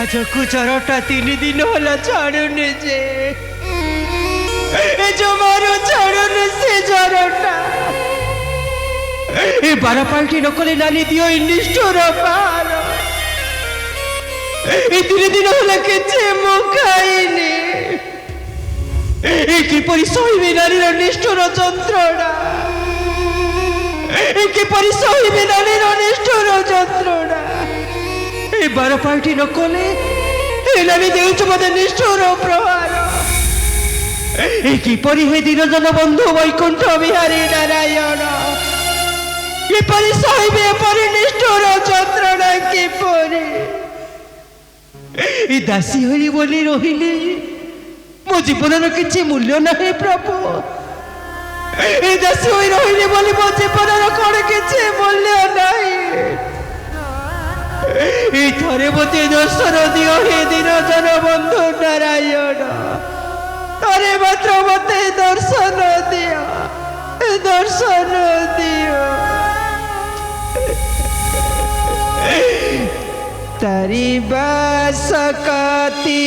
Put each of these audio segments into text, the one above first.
आजकू चरटा 3 दिन होला छाड़ुने जे जो मारो छाड़ुने से चरटा ए बारा पाल्टी नकले नानी दियो निष्ठुर पार ए 3 दिन होला केचे मु खाइनी ए किपरि सहिबे नानीर निष्ठुर যন্ত্রণা ए किपरि सहिबे नानीर निष्ठुर যন্ত্রণা ए बारा पार्टी नकले नानी देउछ मते निष्ठुर प्रहार ए किपरि हे दिनजन बंधु वैकुंठ बिहारी नारायण किपरि सहिबे परि निष्ठुर যন্ত্রণা किपरि ए दासी होली बोली रहिले मो जीवनर किछि मूल्य नाही प्रभु ए दासी होई रहिले बोली मो जीवनर कोन किछि मूल्य नाही थरे मते दर्शन दियो हे दिनजन बंधु नारायण थरे मात्र मते दर्शन दियो दर्शन दियो तारी बासकती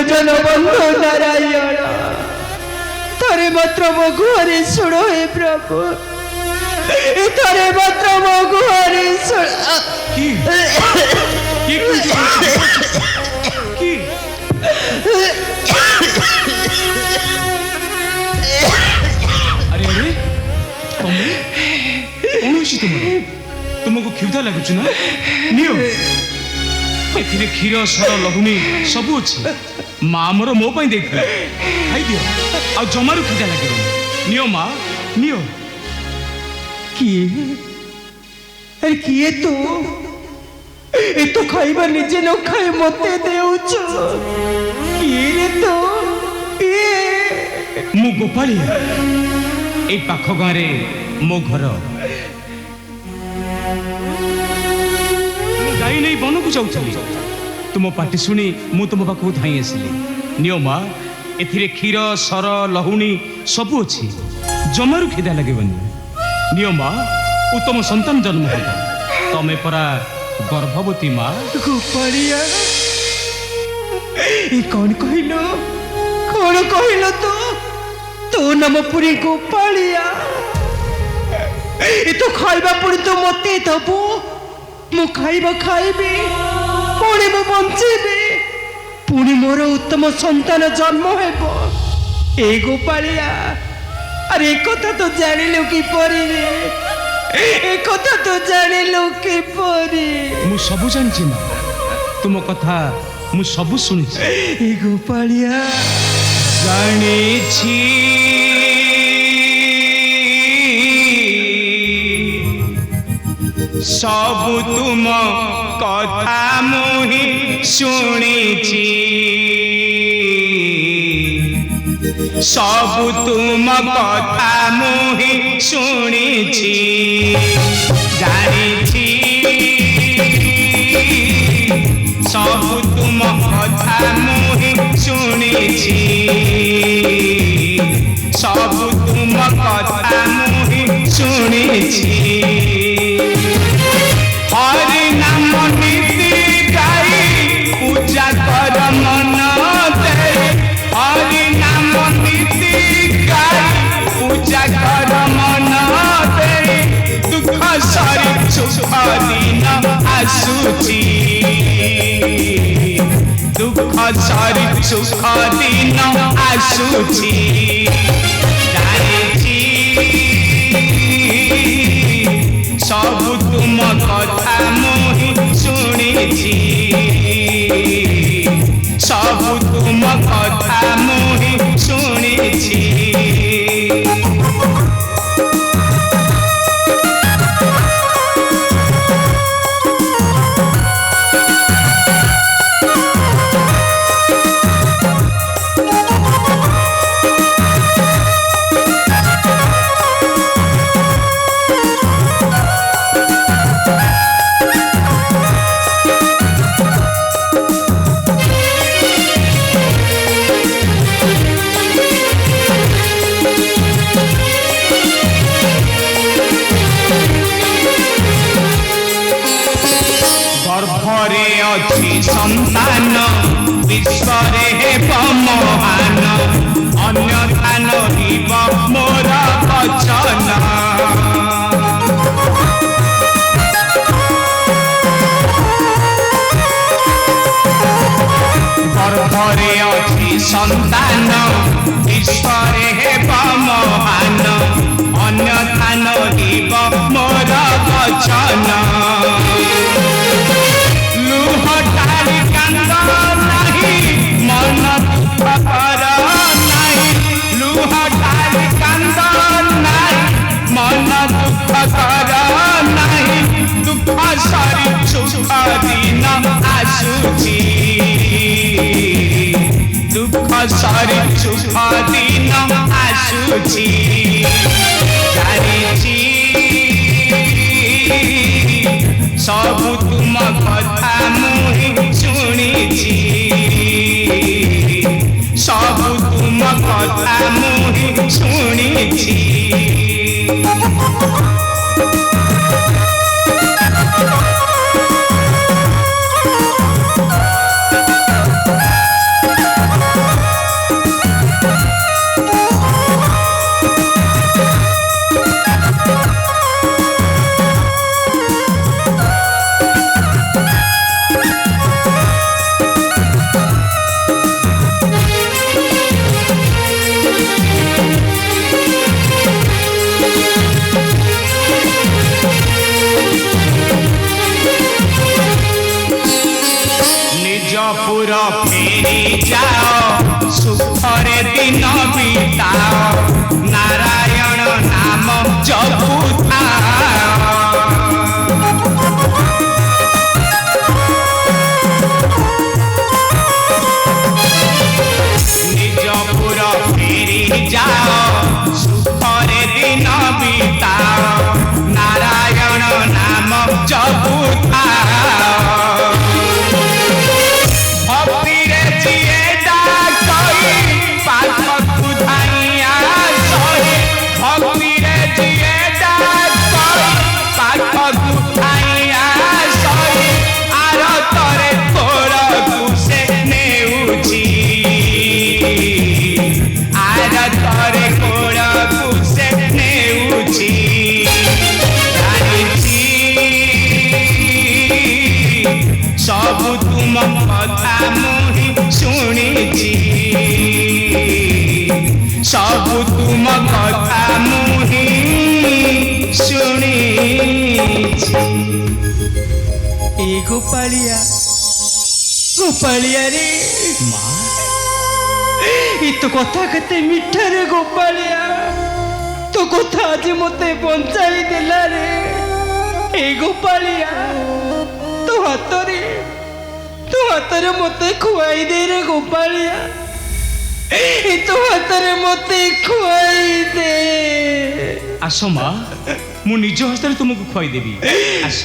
जन बंधु नारायण थरे मात्र मो गुहारी शुण हे प्रभु थरे मात्र मो गुहारी शुण अरे अरे तुमको क्षुधा लगुच ना नियो एथिरे क्षीर सर लहुनी सब अच्छी माँ मोर मो पाई देख खाई दियो आ जमारू क्षुधा लगे नियो माँ नियो किए अरे किए तू ए तो खाइबा निजे न खाई मते देउछ किए रे तो ए मु गोपालिया ए पाख गाँव रे मो घर गाई नहीं बन को जाऊली तुम पार्टी शुणी मु तुम पाख धाई आसली नियो माँ एथिरे क्षीर सर लहुणी सब अच्छी जमारू खिदा लगे नियो माँ उत्तम संतान जन्म होगा तमें परा गर्भवती माँ गोपालिया ए कौन कहलो तो तो नाम पुरी गोपालिया ए तो खाइबा पुरी तो मते दबो मु खाइबा खाइबी पुणी मु बंचीबी पुणी मोर उत्तम संतान जन्म हेबो ए गोपालिया अरे एक कथा तो जानिलु कि परी रे एक कथा तो जानिलु कि परी मु सब जानछि मां तुम कथा मु सब सुनिछि ए गोपालिया जानिछि सब तुम कथा मुहि शुनिछि सब तुम कथा मुहि शुनिछि जानिछि सब तुम कथा मुहि शुनिछि सब तुम कथा मुहि शुनिछि हरि नाम नीति गाई पूजा कर मन दे हरि नाम नीति गाई पूजा कर मन दे दुख सरी सुख दिन आसुची दुख सरी सुख दिन आसुची जानिछि सब तुम कथा मोहि शुनिछि सब तुम कथा मोहि शुनिछि गर्भरे अच्छी संतान विश्वरे हेब महान अन्यथा नहिब मोर वचन गर्भरे अच्छी संतान विश्वरे हेब महान अन्यथा नहिब मोर वचन लुहटारी कांद नहीं मन दुख कर नहीं लुहटारी कांद नहीं मन दुख कर नहीं दुख सरी सुख दिन आसुची दुख सरी सुख दिन आसुची जानिछि सब तुम कथा मुहि शुनिछि सब तुम कथा मुहि शुनिछि গোপালিয়া গোপালিয়া রে মা এই তো কথা কেতে মিঠা রে গোপালিয়া তো কথা আଜି মতে বঞ্চাই দেলা রে এই গোপালিয়া তো হাতরে মতে খুয়াই দে রে গোপালিয়া এই তো হাতরে মতে খুয়াই দে আস মা ମୁଁ ନିଜ ହସ୍ତରେ ତୁମକୁ ଖୁଆଇଦେବି ଆସ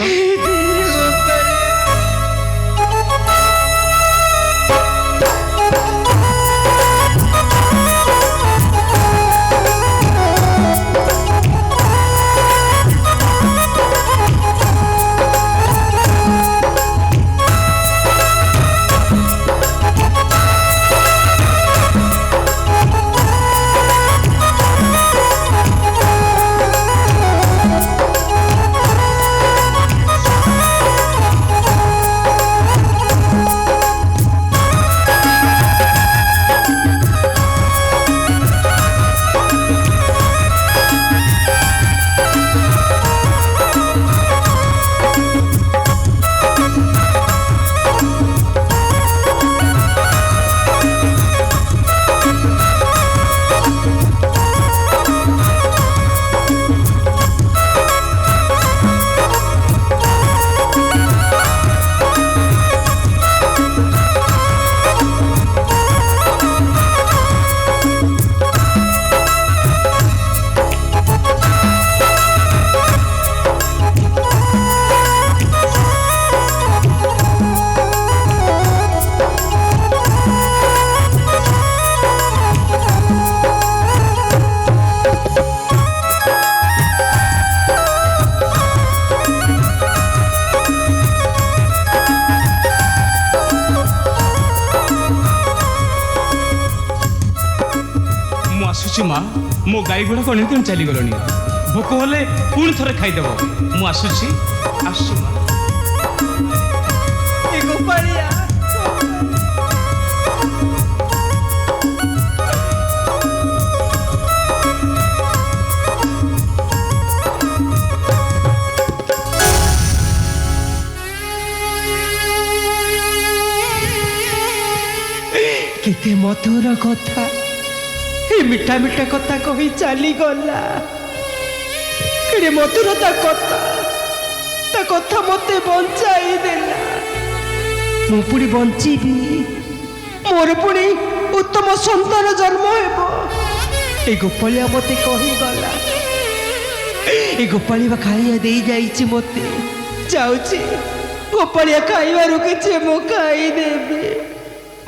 ମା ମୋ ଗାଈ ଗୁଡ଼ାକ ଅନେକ ଚାଲିଗଲଣି ଭୋକ ହେଲେ ପୁଣି ଥରେ ଖାଇଦେବ ମୁଁ ଆସୁଛି ଆସୁଛି ମା ଗୋପାଳିଆ কেতে মধুর কথা মিঠা মিঠা কথা কহি চালি গলা কেড়ে মধুর তা কথা মতে বঞ্চাই দেলা মু পুଣି বঞ্চিবি মোর পুଣି উত্তম সন্তান জন্ম ହେବ এই গোপালিয়া মতে কহি গলা এই গোপালিয়া খাইয়া দেই যাইছি মতে যাଉଛି গোপালিয়া ଖାଇବାରୁ କିଛି ମୁଁ ଖାଇଦେବି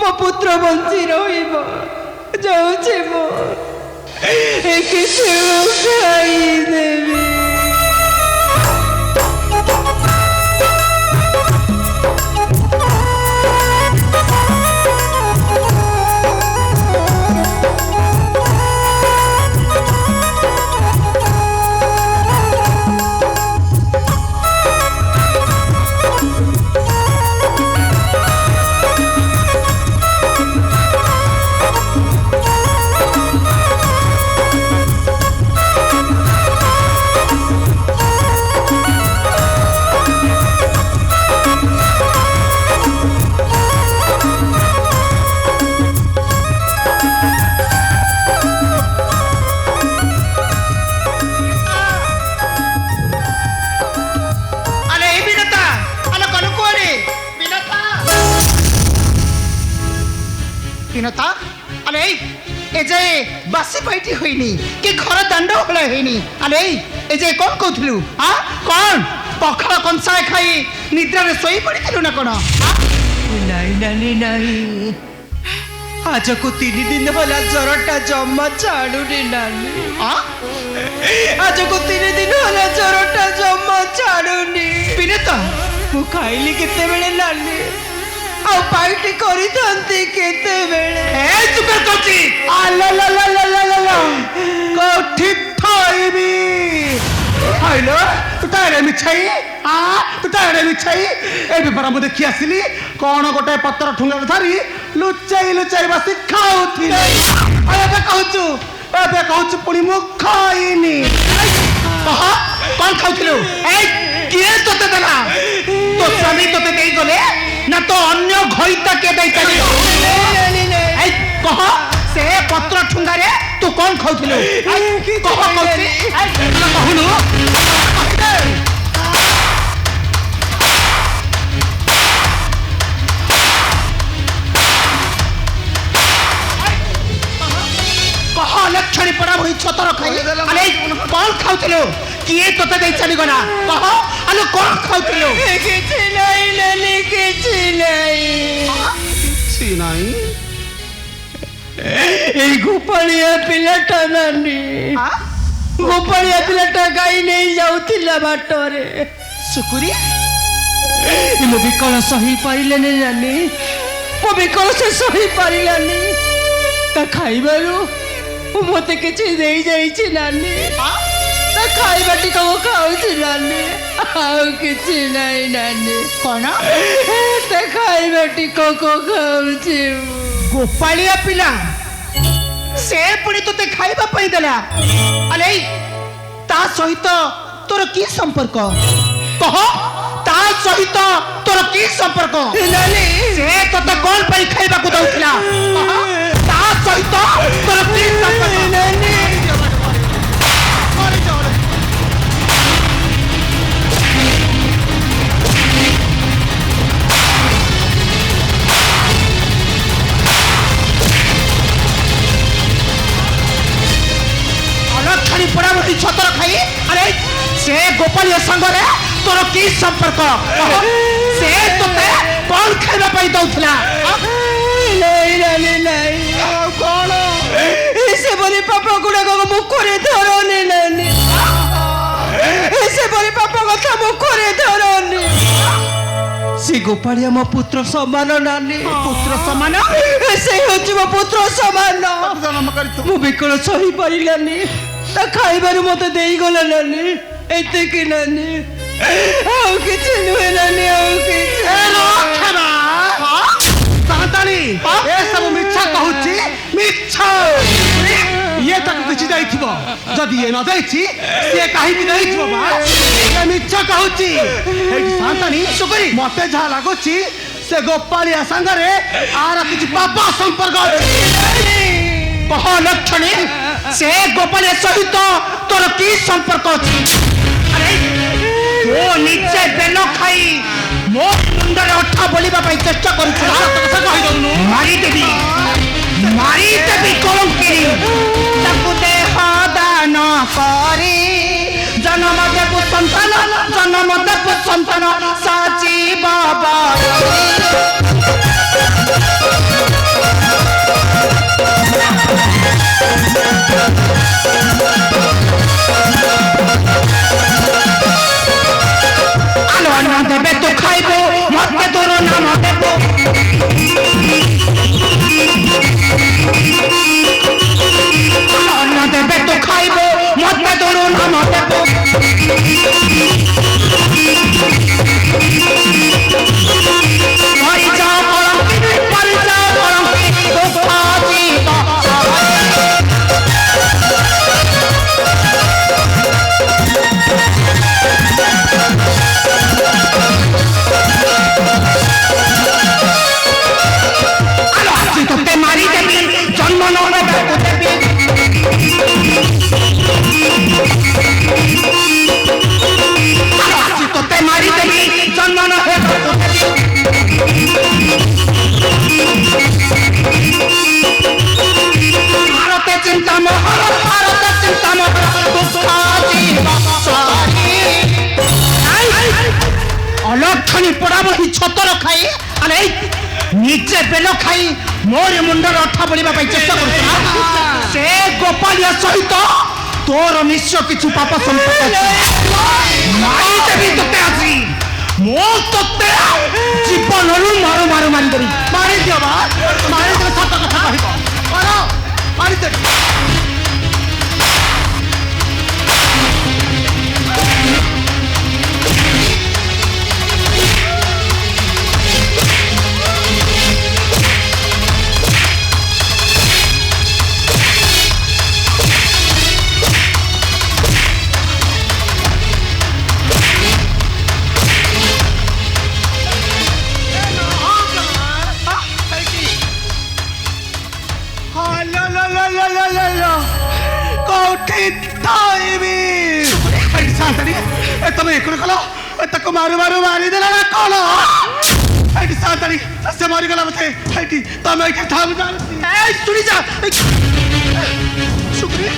ମୋ ପୁତ୍ର ବଞ୍ଚି ରହିବ ଯାଉଛି ମୁଁ କିଛି ଖାଇଦେବି বিনতা আরে এ যে বাসি পাইটি হইনি কি ঘর দাণ্ড হলে হইনি আরে এই যে কোন কৌথিলু হ্যাঁ কোন পখাল কনসায় খাই নিদ্রারে শোই পড়িছিলু না কোন নাই নানি নাই আজକୁ 3 ଦିନ ହେଲା ଜ୍ୱରଟା ଜମା ଛାଡୁନି ନାନି ଆଜକୁ 3 ଦିନ ହେଲା ଜ୍ୱରଟା ଜମା ଛାଡୁନି ବିନତା ମୁଁ ଖାଇଲି କେତେବେଳେ ନାନି ଆଉ ପାଇଟି କରିଥାନ୍ତି କେତେବେଳେ ଚୁପ କରୁଛି କୋଠି ଥୋଇବି ହାଇଲୋ ତୁ ତାରେ ମିଛାଇ ତୁ ତାରେ ମିଛାଇ ଏବେ ପରା ମୁଁ ଦେଖି ଆସିଲି କଣ ଗୋଟେ ପତ୍ର ଠୁଙ୍ଗାରେ ଧରି ଲୁଚାଇ ଲୁଚାଇ ବସି ଖାଉଥିଲି ଏବେ କହୁଛୁ ପୁଣି ମୁଁ ଖାଇନି କହ କଣ ଖାଉଥିଲୁ କିଏ ତୋତେ ଦେଲା ତୋ ସ୍ୱାମୀ ତୋତେ ଦେଇଗଲେ ନା ତ ଅନ୍ୟ ଘଇତା କିଏ ଦେଇପାରିବ? ଏଇ କହ ସେ ପତ୍ର ଠୁଙ୍ଗାରେ ତୁ କଣ ଖାଉଥିଲୁ? କହ କହୁଛି କହୁନୁ। कह लक्षणी पड़ा वही छतर खाई अरे कौन खाउथिलो किए तोते देई चली गना कह अलो कौन खाउथिलो କିଛି ନାହିଁ ନାନୀ କିଛି ନାହିଁ सी नहीं এই ଗୋପାଳିଆ ପିଲାଟା ନାନୀ ଗୋପାଳିଆ ପିଲାଟା ଗାଈ ନେଇ ଯାଉଥିଲା ବାଟରେ सुकुरी ମୁଁ ବିକଳ ସହି ପାରିଲେନି ନାନୀ ମୋ ବିକଳ ସେ ସହି ପାରିଲାନି ତା ଖାଇବାରୁ ମତେ କିଛି ଦେଇ ଯାଇଛି ନାନୀ ତା ଖାଇବା ଟିକକ ଖାଉଛି ନାନୀ ଆଉ କିଛି ନାହିଁ ନାନୀ कौन ତା ଖାଇବା ଟିକକ ଖାଉଛି गोपालिया पिला से पुणी तोते खाइबा पई देला अरे ता सहित तोर की संपर्क कह ता सहित तोर की संपर्क नानी से तोते कौन पई खाइबा को दउथला कह ता सहित तोर की संपर्क नानी अलक्षणी पड़ा वही छतर खाई अरे से गोपालिया संगरे तोर की संपर्क से तोते कौन खाइबा पई दउथला नहीं नानी नहीं कौन ऐसे बोली पापा गुड़ाक मुखरे धरनी नानी ऐसे बोली पापा कथा मुखरे धरनी से गोपालिया मो पुत्र समान नानी पुत्र समान से होची मो पुत्र समान जन्म कर तू मु बिकल सही पारिलानी ता खाइबारु मते देई गला नानी एते की नानी आउ किछि नुहे नानी आउ किछि रखना सांताली ए सब मिच्छा कहूची मिच्छा ये तक किछि दैथिबो जदी ये न दैछि से काहे कि दैथिबो बा ए मिच्छा कहूची ए सांताली सुकरी मते जा लागोची से गोपालिया संगरे आर किछि पापा संपर्क अछि कह लक्षणी से गोपालिया सहित तोर की संपर्क अछि अरे तो नीचे बेलो खाई मो मुंडरे अठा बोलिबा पई चेष्टा करूछु मारी देबी कलंकिनी ताकू देह दान करी जन्म देबु संतान साची बाबा आलो अन्न देबे तो खाइबो मते तोर नाम देबो अन्न देबे तो खाइबो मते तोर नाम देबो परिचा कलंकी दुख जीव तोते मारी देबी जन्म न देबे देबी तोते मारी देबी जन्म न देबे भारत चिंता मोहर अलक्षणी पड़ा वही छतर खाई अरे निजे बेल खाई मोर मुंडर अठा बोलिबा पई चेष्टा करछा से गोपालिया सहित तोर निश्चय किछु पाप संपर्क अछि मारी देबी तोते आसी मो तोते जीवनरु मारो मारी देबी मारी दियो बा मारी दे सत कथा कहिबो मारो मारी दे ସାନ୍ତାଣୀ ତମେ ଏକୁରେ କଲ ତାକୁ ମାରୁ ମାରୁ ମାରିଦେଲ ନା କଣ? ଏଇଠି ସାନ୍ତାଣୀ ସେ ମରିଗଲା ବୋଧେ। ଏଇଠି ତମେ ଏଇଠି ଥାଉ ଶୁଣି ଯା ଶୁକ୍ରି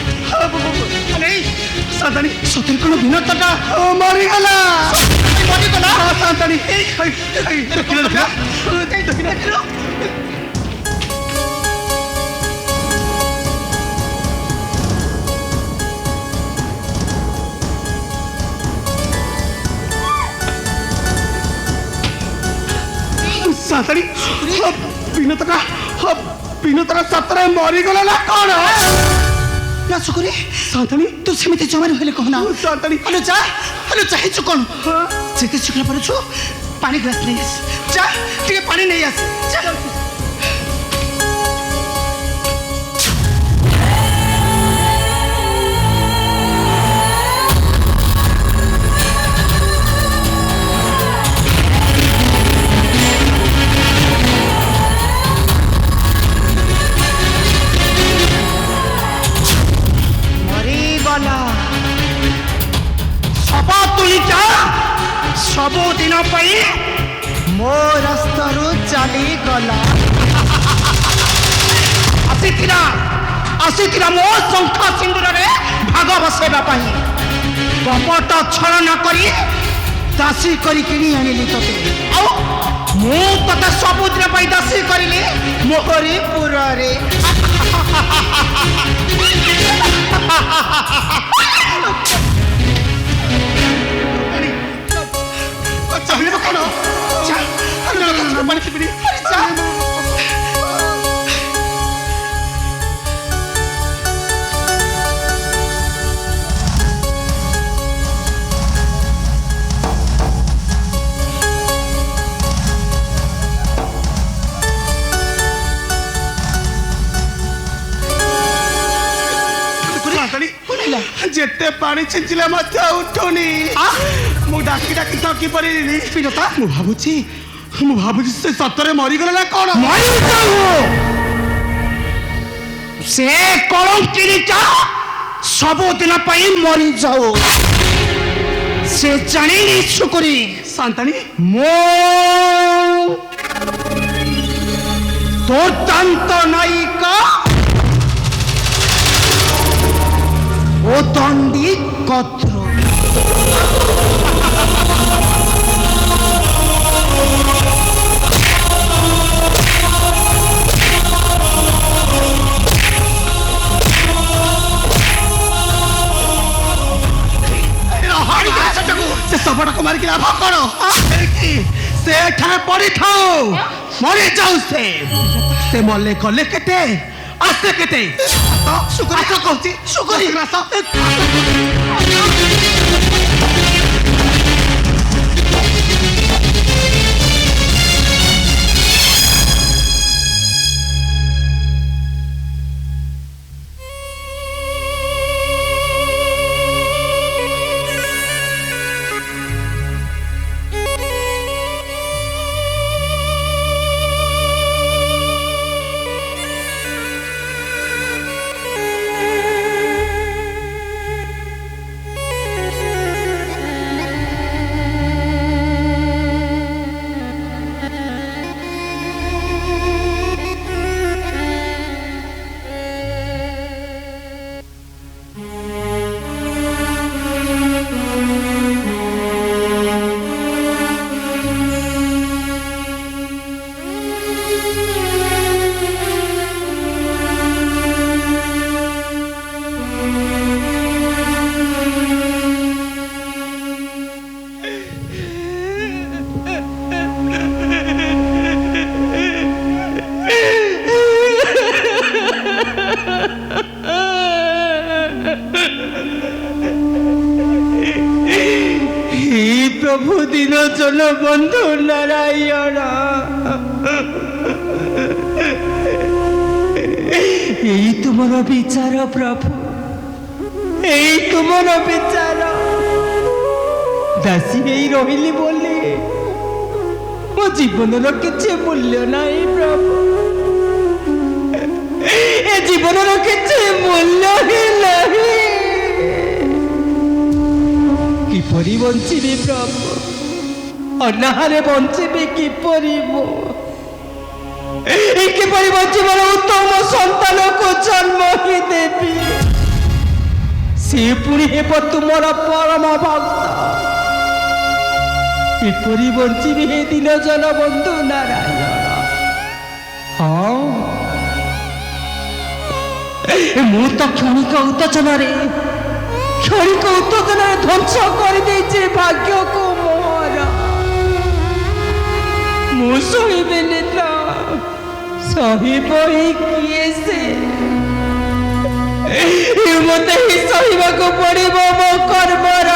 ସାନ୍ତାଣୀ ସତରେ କଣ ବିନତଟା ମରିଗଲା ମରିଗଲା ସାନ୍ତାଣୀ ଦେଖିଲ ଦେଖିଲ ସାନ୍ତାଣୀ ବିନତଟା ସତରେ ମରିଗଲା ନା କଣ? ନା ଶୁକୁରି ସାନ୍ତାଣୀ ତୁ ସେମିତି ଜମାରେ ହେଲେ କହନା ସାନ୍ତାଣୀ ହଲୋ ଚାହିଁଛୁ କଣ ଯେତେ ଶୀଘ୍ର ପାରୁଛୁ ପାଣି ଗ୍ଲାସ ନେଇ ଆସ ଯା ଟିକେ ପାଣି ନେଇ ଆସ ସବୁଦିନ ପାଇଁ ମୋ ରାସ୍ତାରୁ ଚାଲିଗଲା ଆସିଥିଲା ମୋ ଶଙ୍ଖ ସିନ୍ଦୁରରେ ଭାଗ ବସେଇବା ପାଇଁ କପଟ ଛଳନା କରି ଦାସୀ କରି କିଣି ଆଣିଲି ତତେ ଆଉ ମୁଁ ତତେ ସବୁଦିନ ପାଇଁ ଦାସୀ କରିଲି ମୋହରିପୁରରେ ଚାହିଁବ କଣ? ଯେତେ ପାଣି ଛିଞ୍ଚିଲେ ମଧ୍ୟ ଉଠୁନି ମୁଁ ଡାକି ଡାକି ଥକି ପାରିଲିନି ବିନତା ମୁଁ ଭାବୁଛି ସେ ସତରେ ମରିଗଲା ନା କଣ? ସେ କଳଙ୍କିରୀଟା ସବୁଦିନ ପାଇଁ ମରିଯାଉ ସେ ଜାଣିନି ଶୁକୁରି ସାନ୍ତାଣୀ ମୁଁ ଦୁର୍ଦାନ୍ତ ନାୟିକା ও দণ্ডী কত্র ସେ ଶବଟାକୁ ମାରିକି ଲାଭ କଣ? ସେଠାରେ ପଡିଥାଉ ମରିଯାଉ ସେ ମଲେ କଲେ କେତେ ଆସ୍ତେ କେତେ କହୁଛି ଶୁକୁରି প্রভু দীনজন বন্ধু নারায়ণ এই তোমার বিচার প্রভু এই তোমার বিচার দাসী এই রহিলি বলি ମୋ ଜୀବନର କିଛି ମୂଲ୍ୟ ନାହିଁ ପ୍ରଭୁ ଏ ଜୀବନର କିଛି ମୂଲ୍ୟ ହିଁ ନାହିଁ କିପରି ବଞ୍ଚିବି ପ୍ରଭୁ, ଅନାହାରେ ବଞ୍ଚିବି କିପରି ମୁଁ? କିପରି ବଞ୍ଚିବାର ଉତ୍ତମ ସନ୍ତାନକୁ ଜନ୍ମ ହିଁ ଦେବି? ସେ ପୁଣି ହେବ ତୁମର ପରମ ଭକ୍ତ। କିପରି ବଞ୍ଚିବି ହେ ଦୀନଜନ ବନ୍ଧୁ ନାରାୟଣ? ହଁ, ମୁଁ ତ କ୍ଷଣିକ ଉତ୍ତେଜନାରେ ଧ୍ୱଂସ କରିଦେଇଛି ଭାଗ୍ୟକୁ ମୋର। ମୁଁ ଶୁଣିବିନି ତ ସହିବ ହିଁ କିଏ ସେ? ମତେ ହିଁ ସହିବାକୁ ପଡିବ ମୋ କର୍ମର